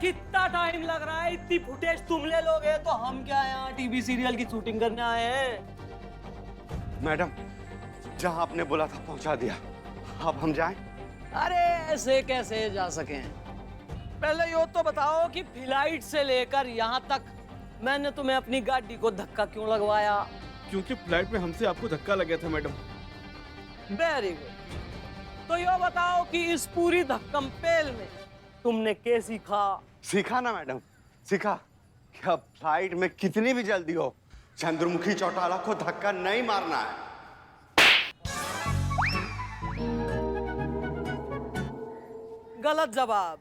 कितना टाइम लग रहा है? इतनी फुटेज तुम ले लोगे तो हम क्या यहाँ टीवी सीरियल की शूटिंग करने आए हैं? मैडम, जहाँ आपने बोला था पहुंचा दिया, अब हम जाएं? अरे ऐसे कैसे जा सके? पहले ये तो बताओ कि फ्लाइट से लेकर यहाँ तक मैंने तुम्हें अपनी गाड़ी को धक्का क्यों लगवाया? क्योंकि फ्लाइट में हमसे आपको धक्का लग गया था मैडम। Very good. तो ये बताओ कि इस पूरी धक्कम पेल में तुमने क्या सीखा? सीखा ना मैडम, सीखा कि अब फ्लाइट में कितनी भी जल्दी हो, चंद्रमुखी चौटाला को धक्का नहीं मारना है। गलत जवाब।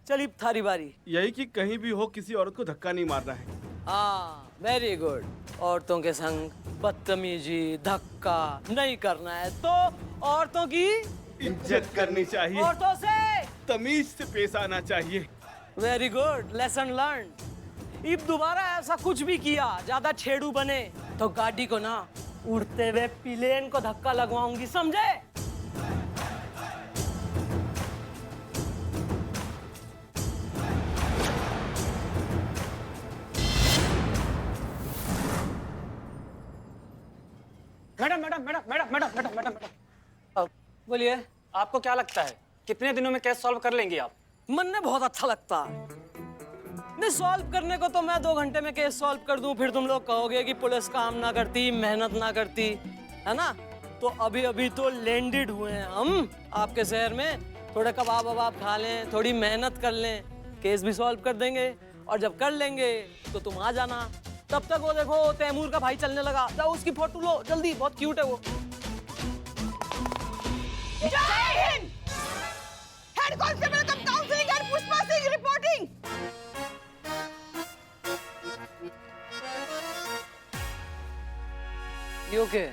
चलिए थारी बारी। यही कि कहीं भी हो किसी औरत को धक्का नहीं मारना है। हाँ वेरी गुड। औरतों के संग बदतमीजी धक्का नहीं करना है। तो औरतों की इज्जत करनी चाहिए, औरतों से तमीज से पेश आना चाहिए। Very good, lesson learn. अब दोबारा ऐसा कुछ भी किया, ज्यादा छेड़ू बने तो गाड़ी को ना उड़ते हुए प्लेन को धक्का लगवाऊंगी, समझे? Madam madam madam madam madam madam madam madam, बोलिए। आपको क्या लगता है कितने दिनों में केस सॉल्व कर लेंगी आप? मन में बहुत अच्छा लगता। नहीं, सॉल्व करने को तो मैं 2 घंटे में केस सॉल्व कर दूं, फिर तुम लोग कहोगे कि पुलिस काम ना करती, मेहनत ना करती, है ना? तो अभी अभी तो लैंडेड हुए हैं हम आपके शहर में। थोड़े कबाब वबाब खा लें, थोड़ी मेहनत कर लें, केस भी सॉल्व कर देंगे। और जब कर लेंगे तो तुम आ जाना। तब तक वो देखो तैमूर का भाई चलने लगा, जाओ उसकी फोटो लो जल्दी, बहुत क्यूट है वो। जय Hind. Head constable come counselling and Pushpa Singh reporting. ये ओके?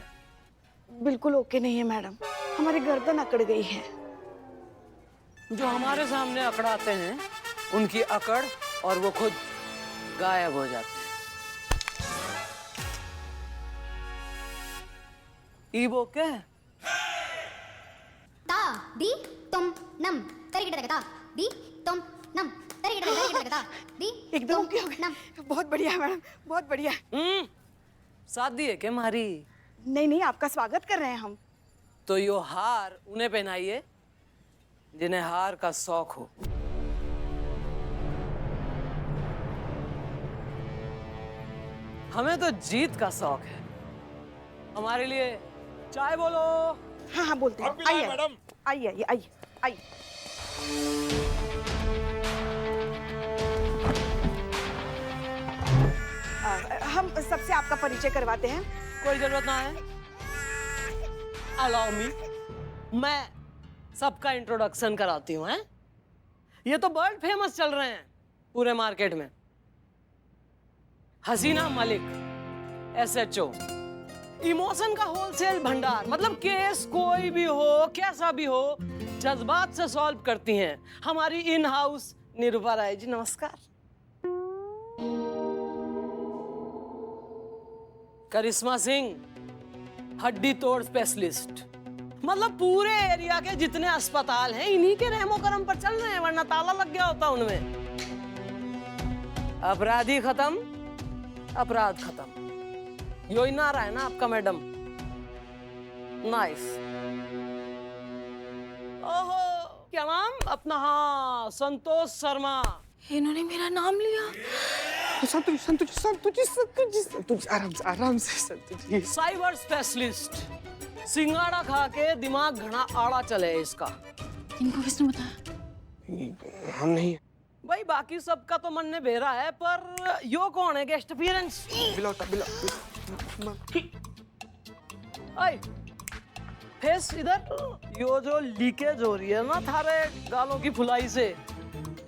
बिल्कुल ओके नहीं है मैडम, हमारी गर्दन अकड़ गई है। जो हमारे सामने अकड़ाते हैं उनकी अकड़ और वो खुद गायब हो जाते हैं। ईबो क्या है? ता दी तुम नम तरिगिटगता दी तुम नम तरिगिटगता दी एकदम ओके हो गया। बहुत बढ़िया मैडम, बहुत बढ़िया। शादी है क्या हमारी? नहीं नहीं, आपका स्वागत कर रहे हैं हम। तो यो हार उन्हें पहनाइए जिन्हें हार का शौक हो। हमें तो जीत का शौक है। हमारे लिए चाय बोलो। हाँ हाँ बोलते हैं। आइए मैडम, आइए आइए आइए आइए। हम सबसे आपका परिचय करवाते हैं। कोई जरूरत ना है। अलाउ मी, मैं सबका इंट्रोडक्शन कराती हूँ। हैं? ये तो वर्ल्ड फेमस चल रहे हैं पूरे मार्केट में। हसीना मलिक, SHO, इमोशन का होलसेल भंडार। मतलब केस कोई भी हो, कैसा भी हो, जज्बात से सॉल्व करती हैं हमारी इन हाउस निरूपा राय जी। नमस्कार। करिश्मा सिंह, हड्डी तोड़ स्पेशलिस्ट। मतलब पूरे एरिया के जितने अस्पताल हैं इन्हीं के रहमो करम पर चल रहे हैं, वरना ताला लग गया होता उनमें। अपराधी खत्म, अपराध खत्म। यो ही नारा है ना आपका मैडम? नाइस। ओहो, क्या नाम अपना? हाँ, संतोष शर्मा। इन्होंने मेरा नाम लिया। संतोष संतोष संतोष संतोष संतोष, आराम से संतोष। Cyber specialist. सिंगाड़ा खा के दिमाग घना आड़ा चले इसका। इनको किसने बताया? हम नहीं। भाई बाकी सबका तो मन ने बेरा है, पर यो कौन है गेस्ट अपीयरेंस? आई फेस इधर। यो जो लीकेज हो रही है ना थारे गालों की फुलाई से,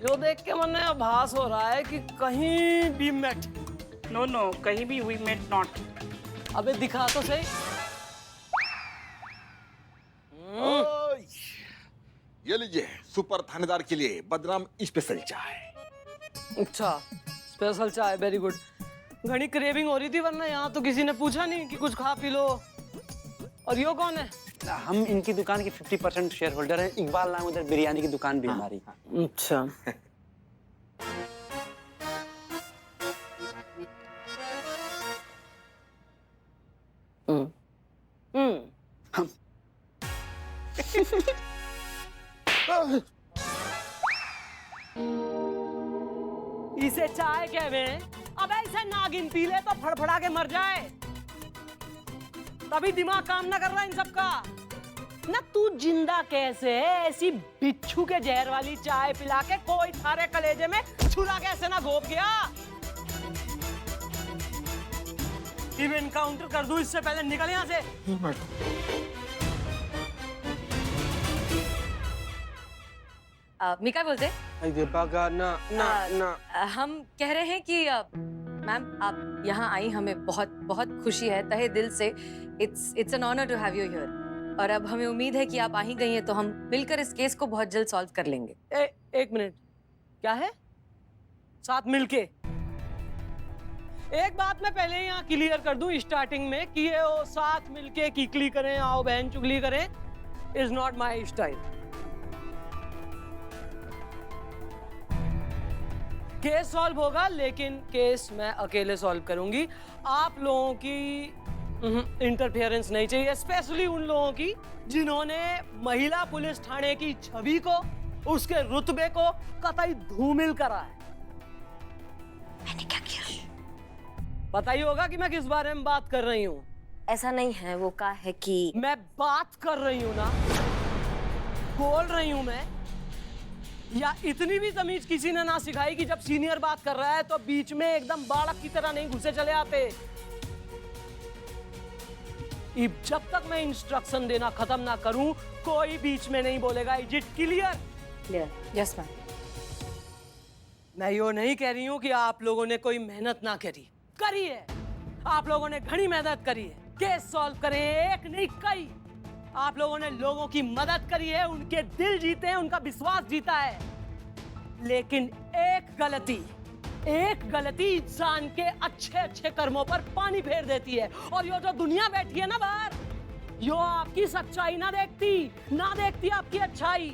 यो देख के मन में आभास हो रहा है कि कहीं भी मेट। नो नो, कहीं भी वी मेट नॉट। अबे दिखा तो सही। ये लीजिए सुपर थानेदार के लिए बदनाम स्पेशल चाय। अच्छा, स्पेशल चाय, वेरी गुड। घनी क्रेविंग हो रही थी, वरना यहाँ तो किसी ने पूछा नहीं कि कुछ खा पी लो। और यो कौन है? हम इनकी दुकान के 50% शेयर होल्डर हैं। इकबाल नाम, उधर बिरयानी की दुकान भी हमारी। अच्छा। इसे चाय कहवे। अब ऐसे नागिन पी ले तो फड़फड़ा के मर जाए। तभी दिमाग काम ना कर रहा इन सबका। ना तू जिंदा कैसे है? ऐसी बिच्छू के जहर वाली चाय पिला के कोई थारे कलेजे में छुरा कैसे ना घोप गया? इनकाउंटर कर दूं इससे पहले निकल यहां से। मीका बोलते? अरे बगा ना ना ना। हम कह रहे हैं कि मैम आप यहाँ आई, हमें बहुत बहुत खुशी है तहे दिल से। It's an honour to have you here. और अब हमें उम्मीद है कि आप आ ही गई हैं तो हम मिलकर इस केस को बहुत जल्द सॉल्व कर लेंगे। एक मिनट, क्या है? साथ मिलके? एक बात मैं पहले यहाँ क्लियर कर दूं स्टार्टिंग में कि ये वो साथ मिलके किकली करें, आओ बहन चुगली करें, is not my style. Case solve होगा लेकिन केस मैं अकेले सॉल्व करूंगी। आप लोगों की इंटरफेरेंस नहीं चाहिए, स्पेशली उन लोगों की जिन्होंने महिला पुलिस थाने की छवि को, उसके रुतबे को कतई धूमिल करा है। मैंने क्या किया? पता ही होगा कि मैं किस बारे में बात कर रही हूँ। ऐसा नहीं है, वो कहा है कि मैं बात कर रही हूँ ना, बोल रही हूँ मैं। या इतनी भी तमीज किसी ने ना सिखाई कि जब सीनियर बात कर रहा है तो बीच में एकदम बालक की तरह नहीं घुसे चले आते। जब तक मैं इंस्ट्रक्शन देना खत्म ना करूं कोई बीच में नहीं बोलेगा। Is it clear? Clear? Yes ma'am. मैं यो नहीं कह रही हूं कि आप लोगों ने कोई मेहनत ना करी है। आप लोगों ने घनी मेहनत करी है, केस सॉल्व करे, एक नहीं कई। आप लोगों ने लोगों की मदद करी है, उनके दिल जीते हैं, उनका विश्वास जीता है। लेकिन एक गलती इंसान के अच्छे अच्छे कर्मों पर पानी फेर देती है। और यो जो दुनिया बैठी है ना बाहर, यो आपकी सच्चाई ना देखती आपकी अच्छाई।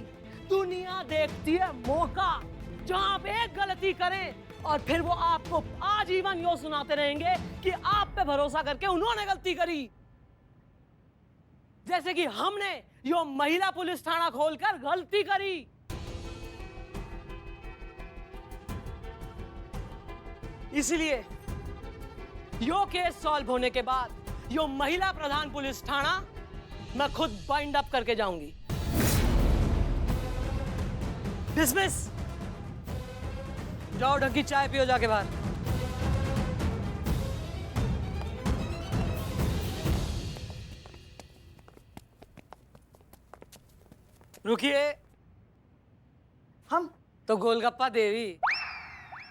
दुनिया देखती है मौका, जहां आप एक गलती करें और फिर वो आपको आजीवन यो सुनाते रहेंगे कि आप पे भरोसा करके उन्होंने गलती करी। जैसे कि हमने यो महिला पुलिस थाना खोलकर गलती करी। इसलिए यो केस सॉल्व होने के बाद यो महिला प्रधान पुलिस थाना मैं खुद बाइंड अप करके जाऊंगी। डिसमिस। जाओ ढंकी चाय पियो जाके बाहर। रुकिए। हम तो गोलगप्पा देवी,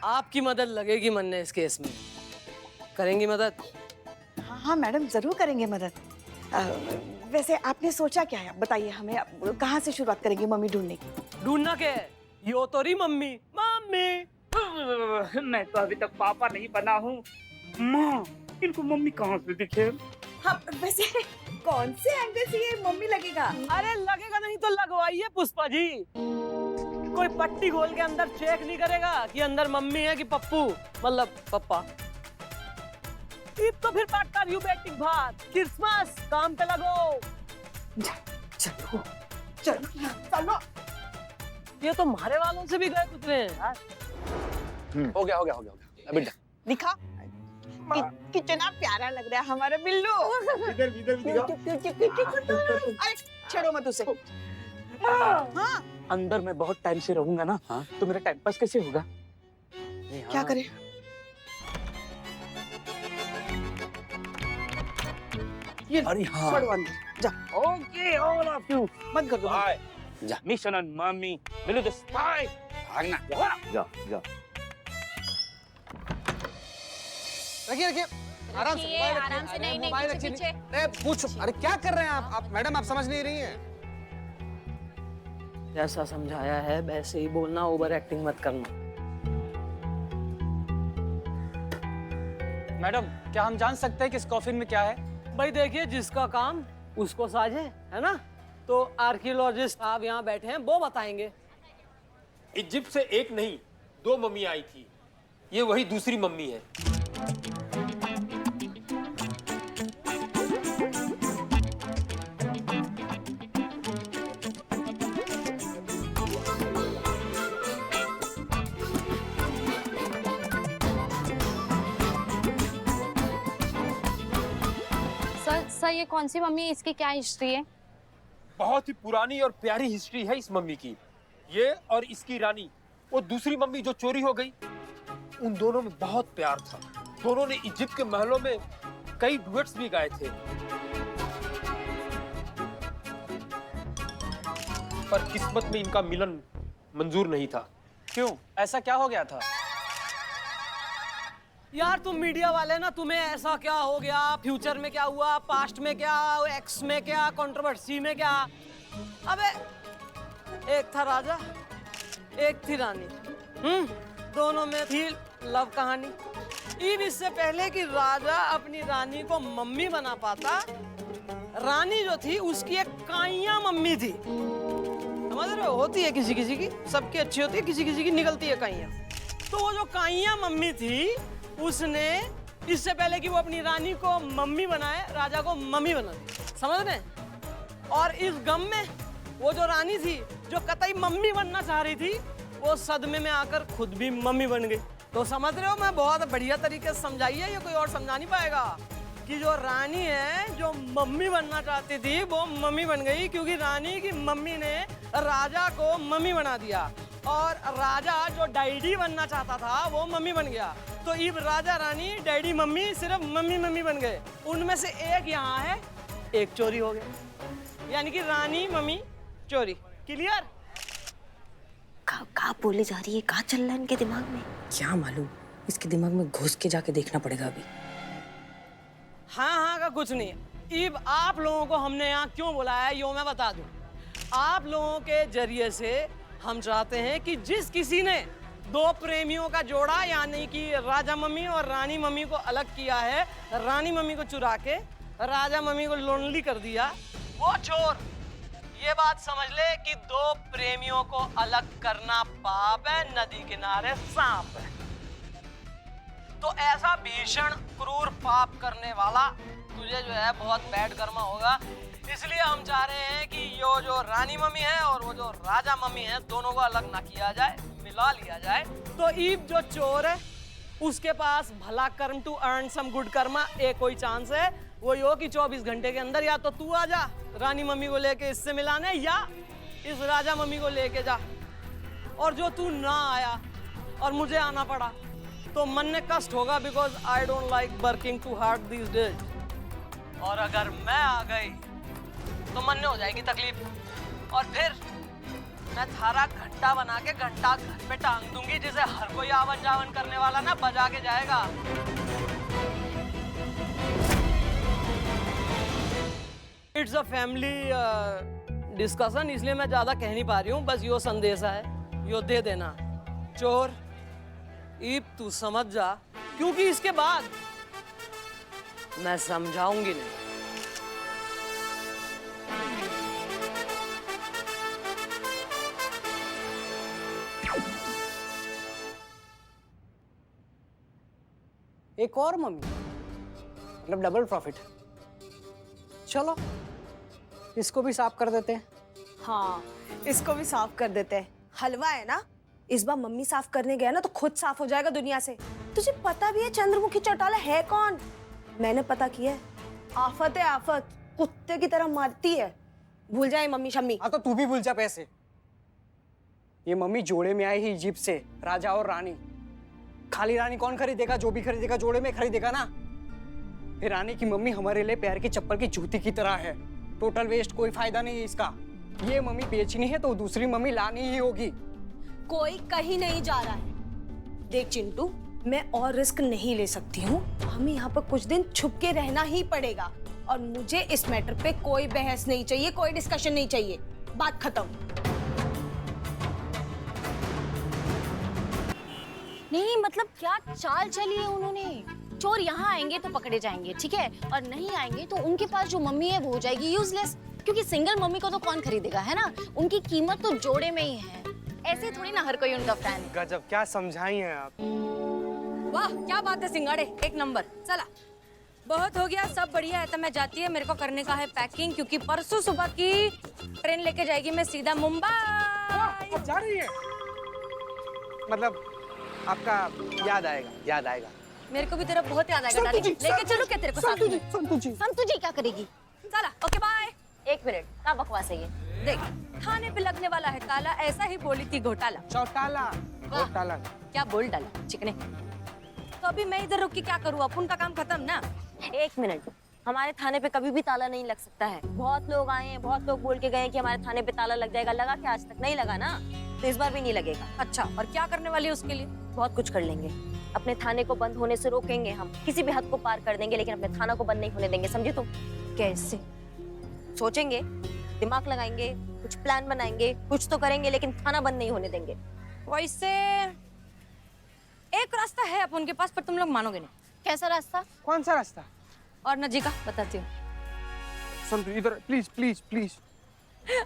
आपकी मदद लगेगी मनने इस केस में। करेंगी मदद? हाँ मैडम, जरूर करेंगे मदद। वैसे आपने सोचा क्या है, बताइए हमें। कहाँ से शुरुआत करेंगे मम्मी ढूंढने की? ढूंढना क्या है? यो तोरी मम्मी। मैं तो अभी तक पापा नहीं बना हूँ। माँ, इनको मम्मी कहाँ से दिखे? हाँ, वैसे कौन से एंगल से ये मम्मी लगेगा? अरे लगेगा नहीं तो लगवाइए पुष्पा जी। कोई पट्टी खोल के अंदर चेक नहीं करेगा कि अंदर मम्मी है कि पप्पू, मतलब पप्पा। तो फिर बात कर यू बैटिंग भात। क्रिसमस काम पे लगो। चलो चलो चलो। ये तो मारे वालों से भी गए कुतरे हैं यार। हो गया अभी दिखा कितना प्यारा लग रहा है हमारा बिल्लू। अरे छेड़ो मत उसे। हाँ, अंदर मैं बहुत टाइम से रहूंगा ना, तो मेरा टाइम पास कैसे होगा? क्या करे? अरे हाँ। पढ़ो अंदर जा। Okay, all of you. मत कर दो। जा। Mission on mummy, Billu the spy. भागना। जा रखिए आराम से नहीं मोबाइल रखिए। अरे पूछ, अरे क्या कर रहे हैं आप मैडम, आप समझ नहीं रही हैं। जैसा समझाया है वैसे ही बोलना, ओवर एक्टिंग मत करना। मैडम, क्या हम जान सकते हैं कि इस कॉफिन में क्या है? भाई देखिए, जिसका काम उसको साझे, है ना? तो आर्कियोलॉजिस्ट साहब यहाँ बैठे हैं, वो बताएंगे। इजिप्ट से एक नहीं 2 मम्मी आई थी। ये वही दूसरी मम्मी है। बताइए कौन सी मम्मी है, इसकी क्या हिस्ट्री है? बहुत ही पुरानी और प्यारी हिस्ट्री है इस मम्मी की। ये और इसकी रानी, वो दूसरी मम्मी जो चोरी हो गई, उन दोनों में बहुत प्यार था। दोनों ने इजिप्ट के महलों में कई डुएट्स भी गाए थे। पर किस्मत में इनका मिलन मंजूर नहीं था। क्यों, ऐसा क्या हो गया था? यार तुम मीडिया वाले ना, तुम्हें ऐसा क्या हो गया, फ्यूचर में क्या हुआ, पास्ट में क्या, एक्स में क्या, कंट्रोवर्सी में क्या। अबे एक था राजा, एक थी रानी। दोनों में थी लव कहानी। ईब इससे पहले कि राजा अपनी रानी को मम्मी बना पाता, रानी जो थी उसकी एक काइया मम्मी थी। समझ रहे हो? होती है किसी किसी की, सबकी अच्छी होती है, किसी किसी की निकलती है काइया। तो वो जो काइया मम्मी थी, उसने इससे पहले कि वो अपनी रानी को मम्मी बनाए, राजा को मम्मी बना दी। समझ रहे? और इस गम में वो जो रानी थी, जो कतई मम्मी बनना चाह रही थी, वो सदमे में आकर खुद भी मम्मी बन गई। तो समझ रहे हो? मैं बहुत बढ़िया तरीके से समझाई है, ये कोई और समझा नहीं पाएगा कि जो रानी है, जो मम्मी बनना चाहती थी, वो मम्मी बन गई, क्योंकि रानी की मम्मी ने राजा को मम्मी बना दिया। और राजा जो डैडी बनना चाहता था, वो मम्मी बन गया। तो इब राजा रानी डैडी मम्मी सिर्फ मम्मी मम्मी बन गए। उनमें से एक यहाँ है, एक चोरी हो गया, यानी कि रानी मम्मी चोरी। क्लियर? कहाँ बोले जा रही है, कहाँ चल रहा है इनके दिमाग में? क्या मालूम, इसके दिमाग में घुस के जाके देखना पड़ेगा अभी। हाँ का कुछ नहीं। इब आप लोगों को हमने यहाँ क्यों बुलाया है, यो मैं बता दूं। आप लोगों के जरिए से हम चाहते हैं कि जिस किसी ने दो प्रेमियों का जोड़ा, यानी कि राजा मम्मी और रानी मम्मी को अलग किया है, रानी मम्मी को चुरा के राजा मम्मी को लोनली कर दिया, वो चोर। ये बात समझ ले कि दो प्रेमियों को अलग करना पाप है, नदी किनारे सांप है। तो ऐसा भीषण क्रूर पाप करने वाला तुझे जो है बहुत बैड कर्मा होगा। इसलिए हम चाह रहे हैं कि यो जो रानी मम्मी है और वो जो राजा मम्मी है, दोनों को अलग ना किया जाए, मिला लिया जाए। तो ईब जो चोर है, उसके पास भला कर्म to earn some good karma एक कोई चांस है, वो यो कि 24 घंटे के अंदर या तो तू आ जा रानी मम्मी को लेके इससे मिलाने, या इस राजा मम्मी को लेके जा। और जो तू ना आया और मुझे आना पड़ा, तो मन में कष्ट होगा, because I don't like working too hard these days. और अगर मैं आ गई तो मन में हो जाएगी तकलीफ, और फिर मैं थारा घंटा बना के घंटा घर पे टांग दूंगी, जिसे हर कोई आवन जावन करने वाला ना बजा के जाएगा। इट्स अ फैमिली डिस्कशन, इसलिए मैं ज्यादा कह नहीं पा रही हूँ। बस यो संदेशा है, यो दे देना। चोर ईब तू समझ जा, क्योंकि इसके बाद मैं समझाऊंगी नहीं। एक और मम्मी, मतलब डबल प्रॉफिट। चलो इसको भी साफ कर देते हैं। हाँ, इसको भी साफ कर देते हैं। हलवा है ना, इस बार मम्मी साफ करने गया ना तो खुद साफ हो जाएगा दुनिया से। तुझे पता भी है चंद्रमुखी चौटाला है कौन? मैंने पता किया है। आफत है आफत, कुत्ते की तरह मारती है। भूल जाए मम्मी शम्मी। हाँ तो तू भी भूल जा पैसे। ये मम्मी जोड़े में आई ही इजिप्ट से, राजा और रानी। खाली रानी कौन खरीदेगा? जो भी खरीदेगा जोड़े में खरीदेगा ना। फिर रानी की मम्मी हमारे लिए पैर की चप्पल की जूती की तरह है। टोटल वेस्ट, कोई फायदा नहीं है इसका। ये मम्मी बेचनी है तो दूसरी मम्मी लानी ही होगी। कोई कहीं नहीं जा रहा है। देख चिंटू, मैं और रिस्क नहीं ले सकती हूँ। हमें यहाँ पर कुछ दिन छुप के रहना ही पड़ेगा, और मुझे इस मैटर पे कोई बहस नहीं चाहिए, कोई डिस्कशन नहीं चाहिए। बात खत्म। नहीं मतलब क्या चाल चली है उन्होंने? चोर यहाँ आएंगे तो पकड़े जाएंगे, ठीक है, और नहीं आएंगे तो उनके पास जो मम्मी है वो हो जाएगी यूजलेस, क्योंकि सिंगल मम्मी को तो कौन खरीदेगा, है ना? उनकी कीमत तो जोड़े में ही है। ऐसे थोड़ी ना हर कोई उनका फैन है। गजब, क्या समझाई हैं आप। वाह क्या बात है सिंगाड़े, एक नंबर। चला बहुत हो गया, सब बढ़िया है। तो मैं जाती है, मेरे को करने का है पैकिंग, क्योंकि परसों सुबह की ट्रेन लेके जाएगी मैं सीधा मुंबई। अब जा रही है? मतलब आपका याद आएगा, याद आएगा। मेरे को भी तेरा बहुत याद आएगा डार्लिंग। लेके चलो क्या तेरे को साथ में? संतु जी संतु जी क्या करेगी? चला, ओके बाय। 1 मिनट, क्या बकवास है ये? देख, थाने पे लगने वाला है ताला, ऐसा ही बोली थी घोटाला। चौटाला घोटाला। क्या बोल डाला चिकने? तो अभी मैं इधर रुक के क्या करूँ? अब उनका काम खत्म ना। 1 मिनट, हमारे थाने पे कभी भी ताला नहीं लग सकता है। बहुत लोग आए हैं, बहुत लोग बोल के गए कि हमारे थाने पे ताला लग जाएगा। लगा क्या आज तक? नहीं लगा ना, तो इस बार भी नहीं लगेगा। अच्छा, और क्या करने वाली है उसके लिए? बहुत कुछ कर लेंगे। अपने थाने को बंद होने से रोकेंगे हम, किसी भी हद को पार कर देंगे, लेकिन अपने थाना को बंद नहीं होने देंगे, समझे तुम? कैसे? सोचेंगे, दिमाग लगाएंगे, कुछ प्लान बनाएंगे, कुछ तो करेंगे, लेकिन थाना बंद नहीं होने देंगे। वैसे एक रास्ता है अपन के पास, पर तुम लोग मानोगे नहीं। कैसा रास्ता? कौन सा रास्ता? और न जी का बताती हूँ। सुन तू इधर, प्लीज प्लीज प्लीज।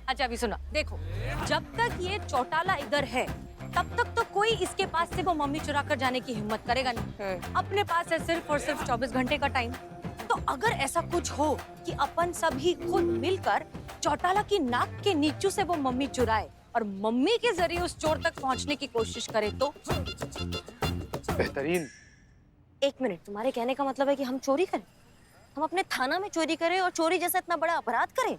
अच्छा अभी सुनो, देखो, जब तक ये चौटाला इधर है तब तक तो कोई इसके पास से वो मम्मी चुरा कर जाने की हिम्मत करेगा नहीं। अपने पास है सिर्फ और सिर्फ 24 घंटे का टाइम। तो अगर ऐसा कुछ हो कि अपन सभी खुद मिलकर चौटाला की नाक के नीचू से वो मम्मी चुराए और मम्मी के जरिए उस चोर तक पहुंचने की कोशिश करे तो बेहतरीन। 1 मिनट, तुम्हारे कहने का मतलब है कि हम चोरी करें? हम अपने थाना में चोरी करें और चोरी जैसा इतना बड़ा अपराध करें?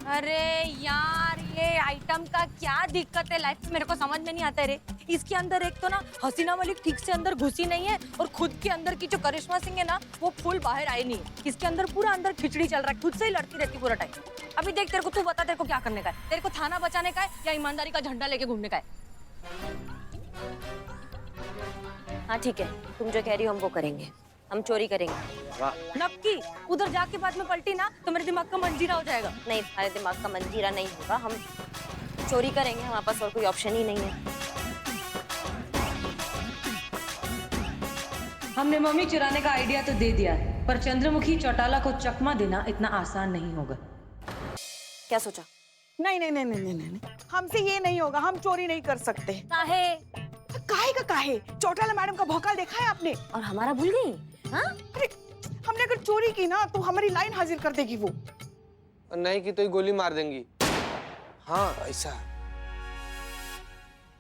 अरे यार, ये आइटम का क्या दिक्कत है लाइफ में, मेरे को समझ में नहीं आता है रे। इसके अंदर एक तो ना हसीना मलिक ठीक से अंदर घुसी नहीं है, और खुद के अंदर की जो करिश्मा सिंह है ना, वो फुल बाहर आई नहीं है। इसके अंदर पूरा अंदर खिचड़ी चल रहा है, खुद से ही लड़ती रहती पूरा टाइम। अभी देख, तेरे को तू बता, तेरे को क्या करने का है? तेरे को थाना बचाने का है या ईमानदारी का झंडा लेके घूमने का है? हाँ ठीक है, तुम जो कह रही हो हम वो करेंगे, हम चोरी करेंगे। नक्की, उधर जाके बाद में पलटी ना तो मेरे दिमाग का मंजीरा हो जाएगा। नहीं, हमारे दिमाग का मंजीरा नहीं होगा, हम चोरी करेंगे, हमारे पास और कोई ऑप्शन ही नहीं है। हमने मम्मी चुराने का आइडिया तो दे दिया है, पर चंद्रमुखी चौटाला को चकमा देना इतना आसान नहीं होगा। क्या सोचा? नहीं नहीं नहीं नहीं नहीं नहीं, हमसे ये नहीं होगा, हम चोरी नहीं कर सकते। काहे? काहे का काहे? चौटाला मैडम का भौकाल देखा है आपने? और हमारा भूल गई? हाँ? अरे हमने अगर चोरी की ना तो हमारी लाइन हाजिर कर देगी वो। नहीं की तो ही गोली मार देंगी। हाँ ऐसा।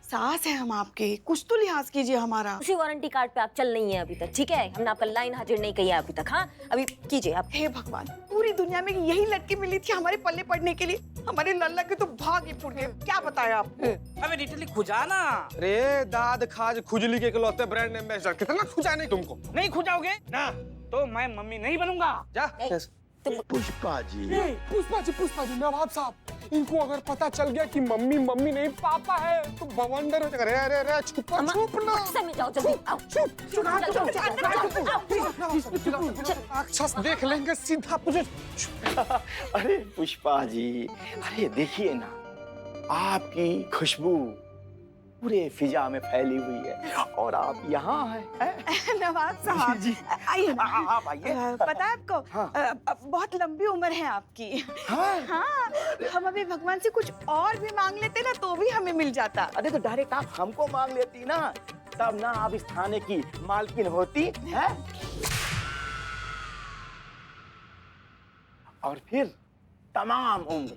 सास है हम आपके, कुछ तो लिहाज कीजिए हमारा। उसी वारंटी कार्ड पे आप चल नहीं है अभी तक, ठीक है? हमने आपका लाइन हाजिर नहीं किया अभी तक। हाँ, अभी कीजिए आप। हे भगवान, पूरी दुनिया में यही लड़की मिली थी हमारे पल्ले पड़ने के लिए। हमारे लल्ला के तो भाग ही फूट गए। क्या बताया आपको? अबे इटली खुजा ना। अरे दाद खाज खुजली के इकलौते ब्रांड एम्बेसडर, कितना खुजाने तुमको। नहीं खुजाओगे ना तो मैं मम्मी नहीं बनूंगा। जा। पुष्पा जी, पुष्पा जी नवाब साहब, इनको अगर पता चल गया कि मम्मी मम्मी नहीं पापा है तो बवंडर हो जाएगा। अरे अरे छुपा छुपना। में जाओ जल्दी, आओ। राक्षस देख लेंगे सीधा पूछो। अरे पुष्पा जी, अरे देखिए ना, आपकी खुशबू पूरे फिजा में फैली हुई है और आप यहाँ हैं। नवाब साहब जी, आइए ना। आप आइए। पता है आपको, बहुत लंबी उम्र है आपकी। हाँ, हम अभी भगवान से कुछ और भी मांग लेते ना तो भी हमें मिल जाता। अरे तो डायरेक्ट आप हमको मांग लेती ना, तब ना आप इस थाने की मालकिन होती है। और फिर तमाम उम्र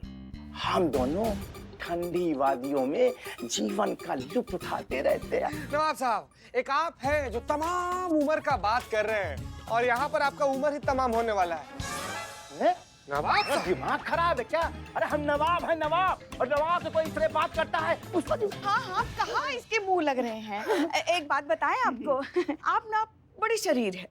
हम दोनों ठंडी वादियों में जीवन का लुत्फ उठाते रहते हैं। नवाब साहब, एक आप हैं जो तमाम उम्र का बात कर रहे हैं और यहाँ पर आपका उम्र ही तमाम होने वाला है। नवाब साहब, दिमाग खराब है क्या? अरे हम नवाब हैं, नवाब, और नवाब से कोई इस तरह बात करता है? हाँ हाँ, कहाँ इसके मुंह लग रहे हैं। एक बात बताएं आपको, आप ना बड़ी शरीर है।